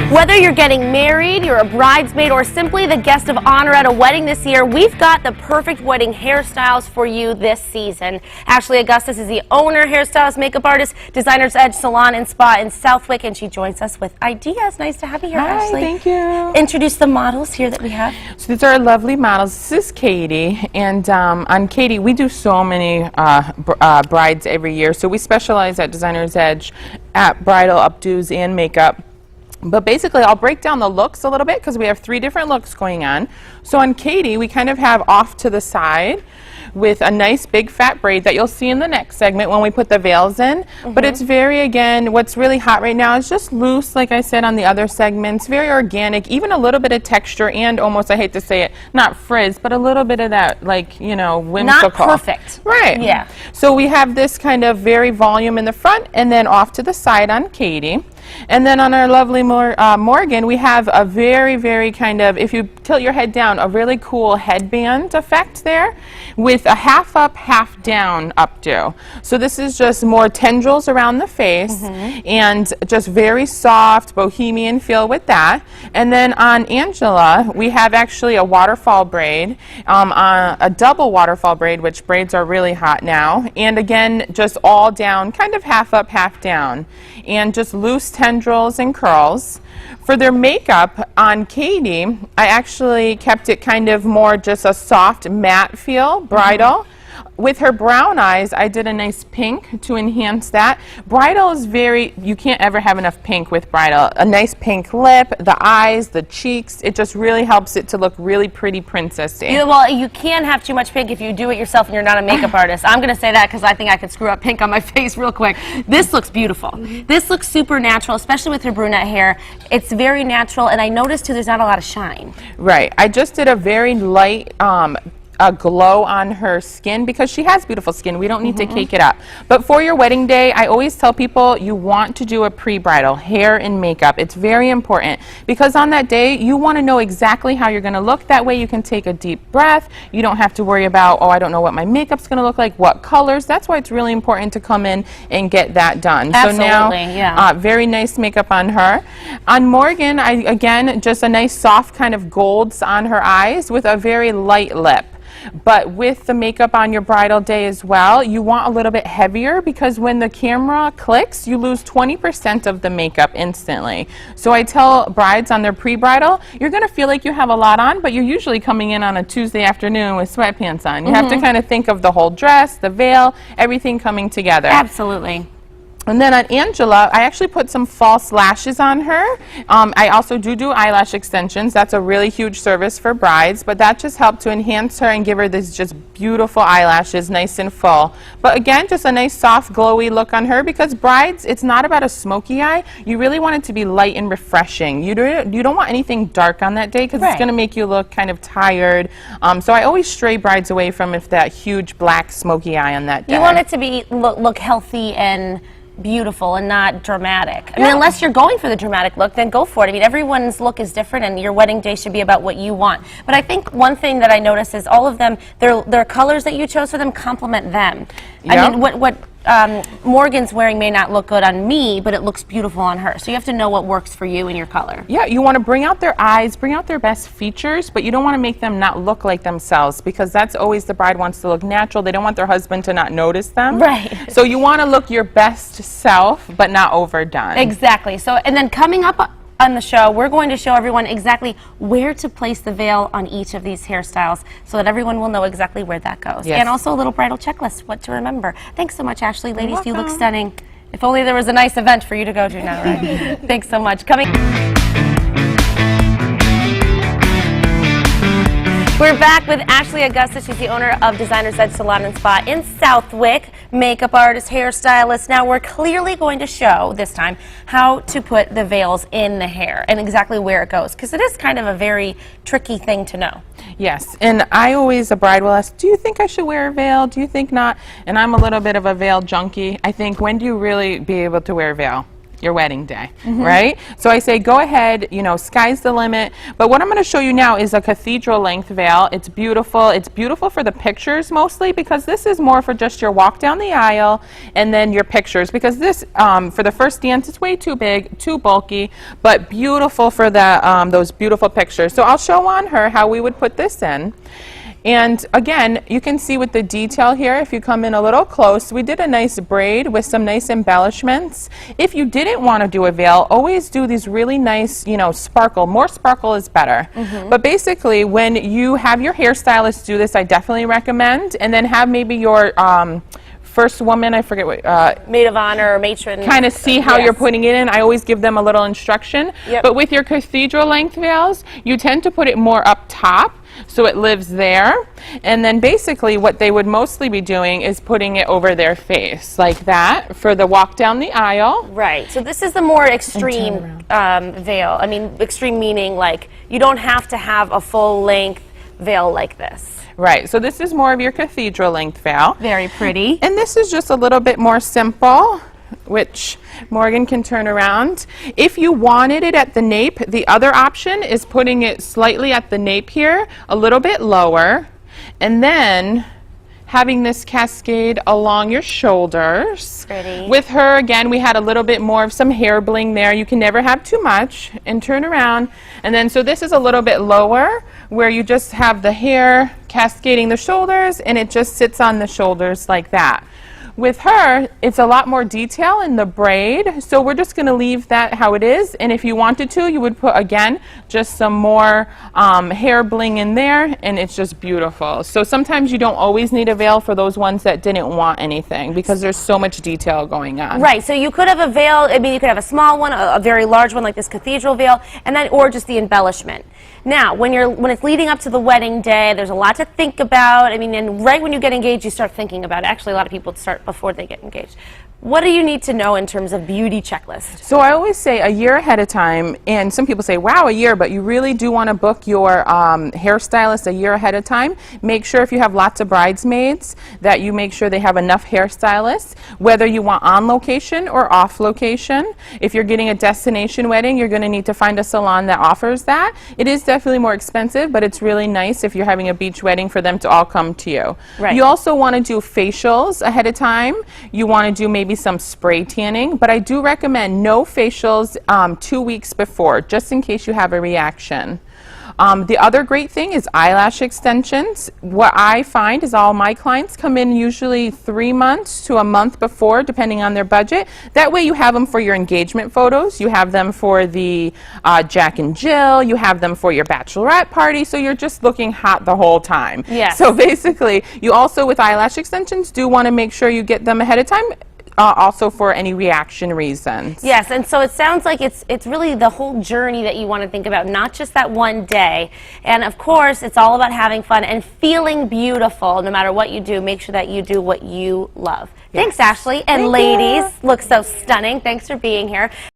Whether you're getting married, you're a bridesmaid, or simply the guest of honor at a wedding this year, we've got the perfect wedding hairstyles for you this season. Ashley Augustus is the owner, hairstylist, makeup artist, Designer's Edge Salon and Spa in Southwick, and she joins us with ideas. Nice to have you here, Hi, Ashley. thank you. Introduce the models here that we have. So these are our lovely models. This is Katie, and on Katie, we do so many brides every year. So we specialize at Designer's Edge at bridal, updos, and makeup. But basically, I'll break down the looks a little bit because we have 3 different looks going on. So on Katie, we kind of have off to the side with a nice big fat braid that you'll see in the next segment when we put the veils in. But it's very, again, what's really hot right now is just loose, like I said on the other segments, very organic, even a little bit of texture and almost, I hate to say it, not frizz, but a little bit of that, like, you know, whimsical. Not perfect. Right. Yeah. So we have this kind of very volume in the front and then off to the side on Katie. And then on our lovely Morgan, we have a very, very kind of, if you tilt your head down, a really cool headband effect there with a half up, half down updo. So this is just more tendrils around the face and just very soft bohemian feel with that. And then on Angela, we have actually a waterfall braid, a double waterfall braid, which braids are really hot now. And again, just all down, kind of half up, half down. And just loose tendrils and curls. For their makeup on Katie, I actually kept it kind of more just a soft matte feel, bridal. With her brown eyes, I did a nice pink to enhance that. Bridal is very, you can't ever have enough pink with bridal. A nice pink lip, the eyes, the cheeks, it just really helps it to look really pretty princessy. Yeah, well, you can't have too much pink if you do it yourself and you're not a makeup artist. I'm going to say that because I think I could screw up pink on my face real quick. This looks beautiful. This looks super natural, especially with her brunette hair. It's very natural, and I noticed too there's not a lot of shine. Right. I just did a very light a glow on her skin because she has beautiful skin. We don't need to cake it up. But for your wedding day, I always tell people you want to do a pre-bridal hair and makeup. It's very important because on that day, you want to know exactly how you're going to look. That way you can take a deep breath. You don't have to worry about, oh, I don't know what my makeup's going to look like, what colors. That's why it's really important to come in and get that done. Absolutely, so now, yeah. very nice makeup on her. On Morgan, again, just a nice soft kind of golds on her eyes with a very light lip. But with the makeup on your bridal day as well, you want a little bit heavier because when the camera clicks, you lose 20% of the makeup instantly. So I tell brides on their pre-bridal, you're going to feel like you have a lot on, but you're usually coming in on a Tuesday afternoon with sweatpants on. You have to kind of think of the whole dress, the veil, everything coming together. Absolutely. And then on Angela, I actually put some false lashes on her. I also do eyelash extensions. That's a really huge service for brides, but that just helped to enhance her and give her these just beautiful eyelashes, nice and full. But again, just a nice soft, glowy look on her because brides, it's not about a smoky eye. You really want it to be light and refreshing. You don't want anything dark on that day because it's going to make you look kind of tired. So I always stray brides away from that huge black smoky eye on that day. You want it to be look healthy and beautiful and not dramatic. I mean, unless you're going for the dramatic look, then go for it. I mean, everyone's look is different and your wedding day should be about what you want. But I think one thing that I noticed is all of them, their colors that you chose for them complement them. I mean, what Morgan's wearing may not look good on me, but it looks beautiful on her. So you have to know what works for you and your color. Yeah, you want to bring out their eyes, bring out their best features, but you don't want to make them not look like themselves because that's always the bride wants to look natural. They don't want their husband to not notice them. Right. So you want to look your best self, but not overdone. Exactly. So, and then coming up on the show, we're going to show everyone exactly where to place the veil on each of these hairstyles so that everyone will know exactly where that goes. Yes. And also a little bridal checklist, what to remember. Thanks so much, Ashley. Ladies, you look stunning. If only there was a nice event for you to go to now, right? Thanks so much. We're back with Ashley Augustus. She's the owner of Designer's Edge Salon and Spa in Southwick, makeup artist, hairstylist. Now we're clearly going to show this time how to put the veils in the hair and exactly where it goes because it is kind of a very tricky thing to know. Yes, and I always, a bride will ask, do you think I should wear a veil? Do you think not? And I'm a little bit of a veil junkie. I think, when do you really be able to wear a veil? your wedding day, right? So I say go ahead, you know, sky's the limit. But what I'm going to show you now is a cathedral length veil. It's beautiful. It's beautiful for the pictures mostly, because this is more for just your walk down the aisle and then your pictures, because this for the first dance it's way too big, too bulky, but beautiful for the those beautiful pictures. So I'll show on her how we would put this in. And again, you can see with the detail here, if you come in a little close, we did a nice braid with some nice embellishments. If you didn't want to do a veil, always do these really nice, you know, sparkle. More sparkle is better. But basically, when you have your hairstylist do this, I definitely recommend, and then have maybe your first woman, I forget what, maid of honor or matron. kind of see how you're putting it in. I always give them a little instruction. But with your cathedral length veils, you tend to put it more up top, so it lives there. And then basically what they would mostly be doing is putting it over their face like that for the walk down the aisle. Right. So this is the more extreme veil. I mean, extreme meaning like you don't have to have a full length veil like this. Right. So this is more of your cathedral length veil. Very pretty. And this is just a little bit more simple, which Morgan can turn around. If you wanted it at the nape, the other option is putting it slightly at the nape here, a little bit lower, and then having this cascade along your shoulders. Pretty. With her, again, we had a little bit more of some hair bling there. You can never have too much. And turn around. And then, so this is a little bit lower, where you just have the hair cascading the shoulders, and it just sits on the shoulders like that. With her, it's a lot more detail in the braid, so we're just going to leave that how it is. And if you wanted to, you would put, again, just some more hair bling in there, and it's just beautiful. So sometimes you don't always need a veil for those ones that didn't want anything, because there's so much detail going on. Right, so you could have a veil, I mean, you could have a small one, a very large one like this cathedral veil, and then, or just the embellishment. Now, when it's leading up to the wedding day, there's a lot to think about. I mean, and right when you get engaged, you start thinking about it. Actually, a lot of people start before they get engaged. What do you need to know in terms of beauty checklist? So I always say a year ahead of time, and some people say, wow, a year, but you really do want to book your hairstylist a year ahead of time. Make sure if you have lots of bridesmaids that you make sure they have enough hairstylists, whether you want on location or off location. If you're getting a destination wedding, you're going to need to find a salon that offers that. It is definitely more expensive, but it's really nice if you're having a beach wedding for them to all come to you. Right. You also want to do facials ahead of time. You want to do maybe some spray tanning, but I do recommend no facials 2 weeks before, just in case you have a reaction. The other great thing is eyelash extensions. What I find is all my clients come in usually 3 months to a month before, depending on their budget. That way you have them for your engagement photos, you have them for the Jack and Jill, you have them for your bachelorette party, so you're just looking hot the whole time. Yes. So basically, you also with eyelash extensions do want to make sure you get them ahead of time. Also for any reaction reasons. Yes, and so it sounds like it's really the whole journey that you want to think about, not just that one day. And of course, it's all about having fun and feeling beautiful no matter what you do. Make sure that you do what you love. Yes. Thanks, Ashley. And ladies, look so stunning. Thanks for being here.